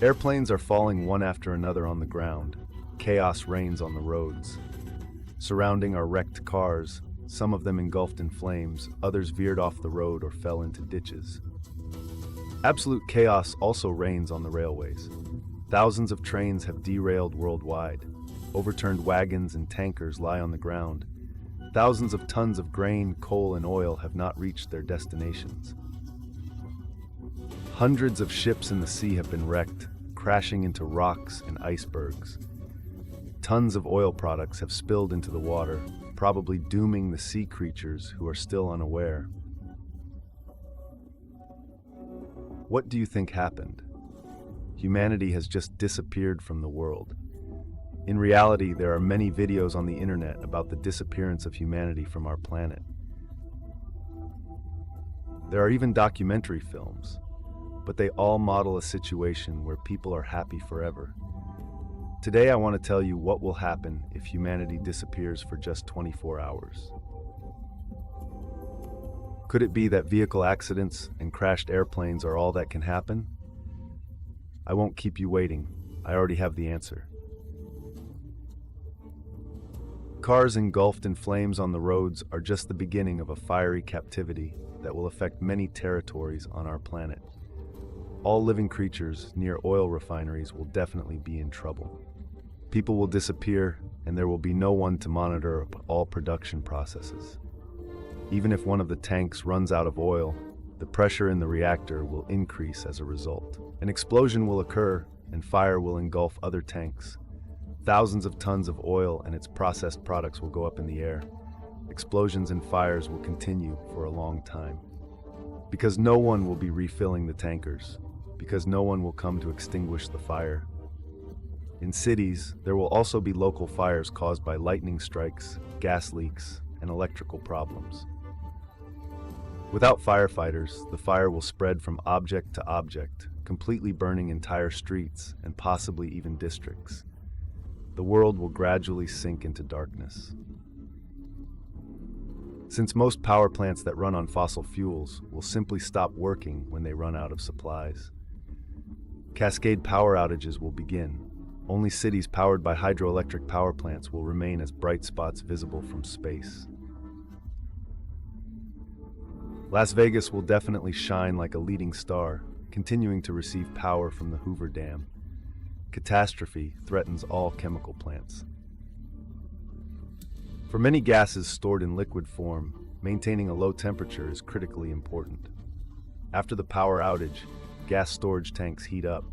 Airplanes are falling one after another on the ground. Chaos reigns on the roads. Surrounding are wrecked cars, some of them engulfed in flames, others veered off the road or fell into ditches. Absolute chaos also reigns on the railways. Thousands of trains have derailed worldwide. Overturned wagons and tankers lie on the ground. Thousands of tons of grain, coal, and oil have not reached their destinations. Hundreds of ships in the sea have been wrecked, crashing into rocks and icebergs. Tons of oil products have spilled into the water, probably dooming the sea creatures who are still unaware. What do you think happened? Humanity has just disappeared from the world. In reality, there are many videos on the internet about the disappearance of humanity from our planet. There are even documentary films, but they all model a situation where people are happy forever. Today I want to tell you what will happen if humanity disappears for just 24 hours. Could it be that vehicle accidents and crashed airplanes are all that can happen? I won't keep you waiting. I already have the answer. Cars engulfed in flames on the roads are just the beginning of a fiery captivity that will affect many territories on our planet. All living creatures near oil refineries will definitely be in trouble. People will disappear, and there will be no one to monitor all production processes. Even if one of the tanks runs out of oil, the pressure in the reactor will increase as a result. An explosion will occur, and fire will engulf other tanks. Thousands of tons of oil and its processed products will go up in the air. Explosions and fires will continue for a long time. Because no one will be refilling the tankers. Because no one will come to extinguish the fire. In cities, there will also be local fires caused by lightning strikes, gas leaks, and electrical problems. Without firefighters, the fire will spread from object to object, completely burning entire streets and possibly even districts. The world will gradually sink into darkness. Since most power plants that run on fossil fuels will simply stop working when they run out of supplies. Cascade power outages will begin. Only cities powered by hydroelectric power plants will remain as bright spots visible from space. Las Vegas will definitely shine like a leading star, continuing to receive power from the Hoover Dam. Catastrophe threatens all chemical plants. For many gases stored in liquid form, maintaining a low temperature is critically important. After the power outage, gas storage tanks heat up.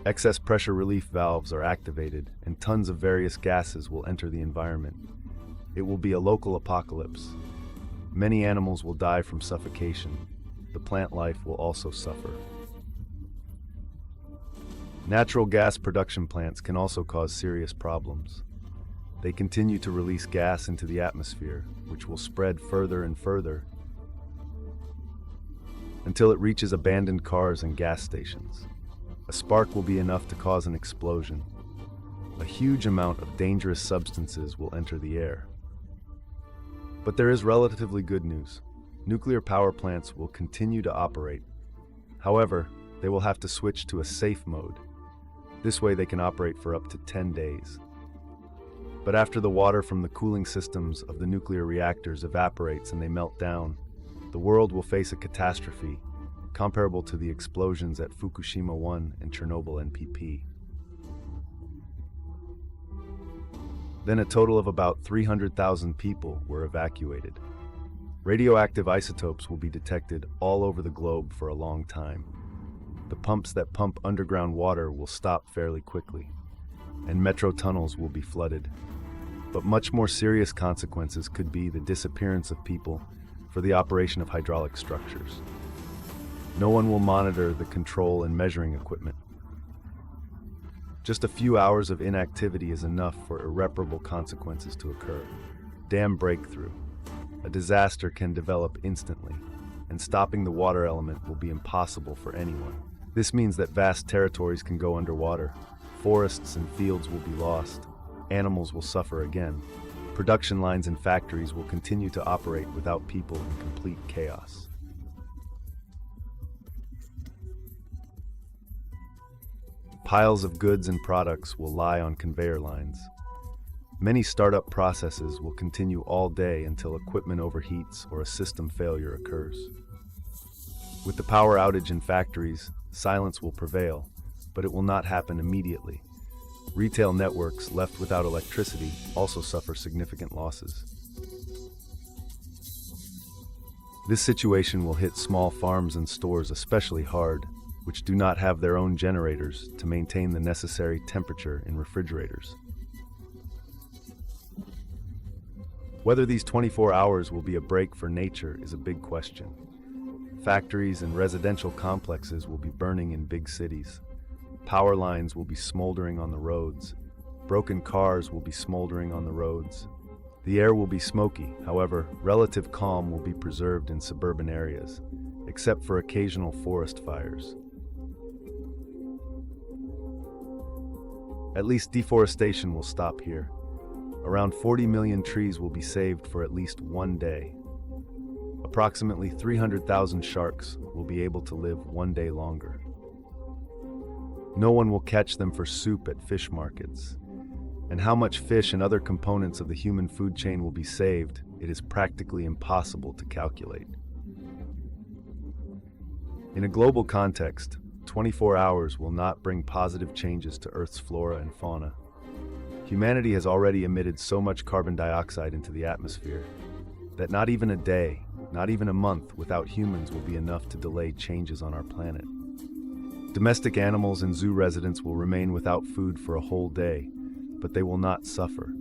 Excess pressure relief valves are activated, and tons of various gases will enter the environment. It will be a local apocalypse. Many animals will die from suffocation. The plant life will also suffer. Natural gas production plants can also cause serious problems. They continue to release gas into the atmosphere, which will spread further and further until it reaches abandoned cars and gas stations. A spark will be enough to cause an explosion. A huge amount of dangerous substances will enter the air. But there is relatively good news. Nuclear power plants will continue to operate. However, they will have to switch to a safe mode. This way they can operate for up to 10 days. But after the water from the cooling systems of the nuclear reactors evaporates and they melt down, the world will face a catastrophe comparable to the explosions at Fukushima 1 and Chernobyl NPP. Then a total of about 300,000 people were evacuated. Radioactive isotopes will be detected all over the globe for a long time. The pumps that pump underground water will stop fairly quickly, and metro tunnels will be flooded. But much more serious consequences could be the disappearance of people for the operation of hydraulic structures. No one will monitor the control and measuring equipment. Just a few hours of inactivity is enough for irreparable consequences to occur. Dam breakthrough. A disaster can develop instantly, and stopping the water element will be impossible for anyone. This means that vast territories can go underwater. Forests and fields will be lost. Animals will suffer again. Production lines and factories will continue to operate without people in complete chaos. Piles of goods and products will lie on conveyor lines. Many startup processes will continue all day until equipment overheats or a system failure occurs. With the power outage in factories, silence will prevail, but it will not happen immediately. Retail networks left without electricity also suffer significant losses. This situation will hit small farms and stores especially hard, which do not have their own generators to maintain the necessary temperature in refrigerators. Whether these 24 hours will be a break for nature is a big question. Factories and residential complexes will be burning in big cities. Power lines will be smoldering on the roads. Broken cars will be smoldering on the roads. The air will be smoky, however, relative calm will be preserved in suburban areas, except for occasional forest fires. At least deforestation will stop here. Around 40 million trees will be saved for at least one day. Approximately 300,000 sharks will be able to live one day longer. No one will catch them for soup at fish markets. And how much fish and other components of the human food chain will be saved, it is practically impossible to calculate. In a global context, 24 hours will not bring positive changes to Earth's flora and fauna. Humanity has already emitted so much carbon dioxide into the atmosphere that not even a day, not even a month without humans will be enough to delay changes on our planet. Domestic animals and zoo residents will remain without food for a whole day, but they will not suffer.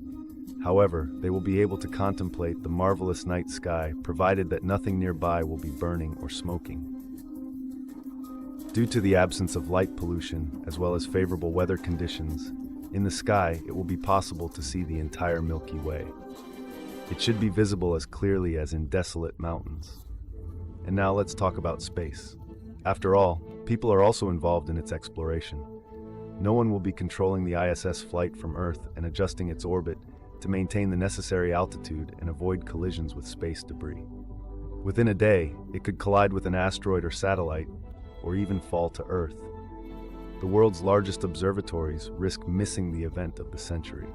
However, they will be able to contemplate the marvelous night sky, provided that nothing nearby will be burning or smoking. Due to the absence of light pollution, as well as favorable weather conditions, in the sky it will be possible to see the entire Milky Way. It should be visible as clearly as in desolate mountains. And now let's talk about space. After all, people are also involved in its exploration. No one will be controlling the ISS flight from Earth and adjusting its orbit to maintain the necessary altitude and avoid collisions with space debris. Within a day, it could collide with an asteroid or satellite, or even fall to Earth. The world's largest observatories risk missing the event of the century.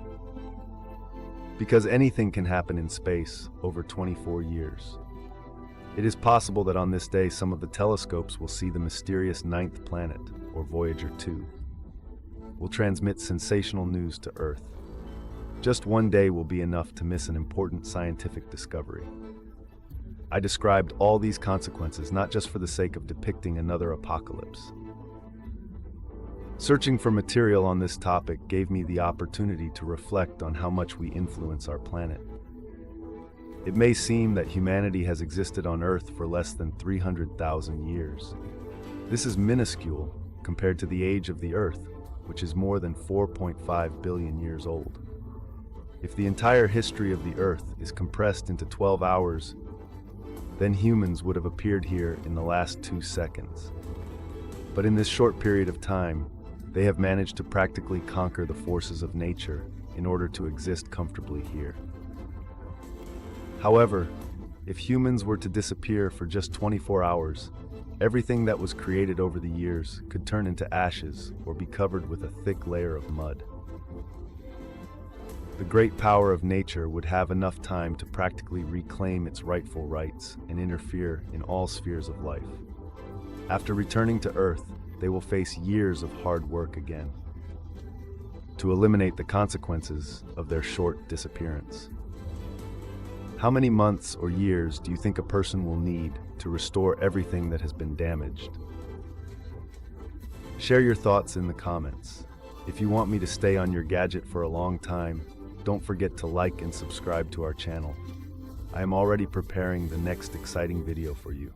Because anything can happen in space over 24 years. It is possible that on this day some of the telescopes will see the mysterious ninth planet, or Voyager 2. Will transmit sensational news to Earth. Just one day will be enough to miss an important scientific discovery. I described all these consequences not just for the sake of depicting another apocalypse. Searching for material on this topic gave me the opportunity to reflect on how much we influence our planet. It may seem that humanity has existed on Earth for less than 300,000 years. This is minuscule compared to the age of the Earth, which is more than 4.5 billion years old. If the entire history of the Earth is compressed into 12 hours, then humans would have appeared here in the last 2 seconds. But in this short period of time, they have managed to practically conquer the forces of nature in order to exist comfortably here. However, if humans were to disappear for just 24 hours, everything that was created over the years could turn into ashes or be covered with a thick layer of mud. The great power of nature would have enough time to practically reclaim its rightful rights and interfere in all spheres of life. After returning to Earth, they will face years of hard work again to eliminate the consequences of their short disappearance. How many months or years do you think a person will need to restore everything that has been damaged? Share your thoughts in the comments. If you want me to stay on your gadget for a long time, don't forget to like and subscribe to our channel. I am already preparing the next exciting video for you.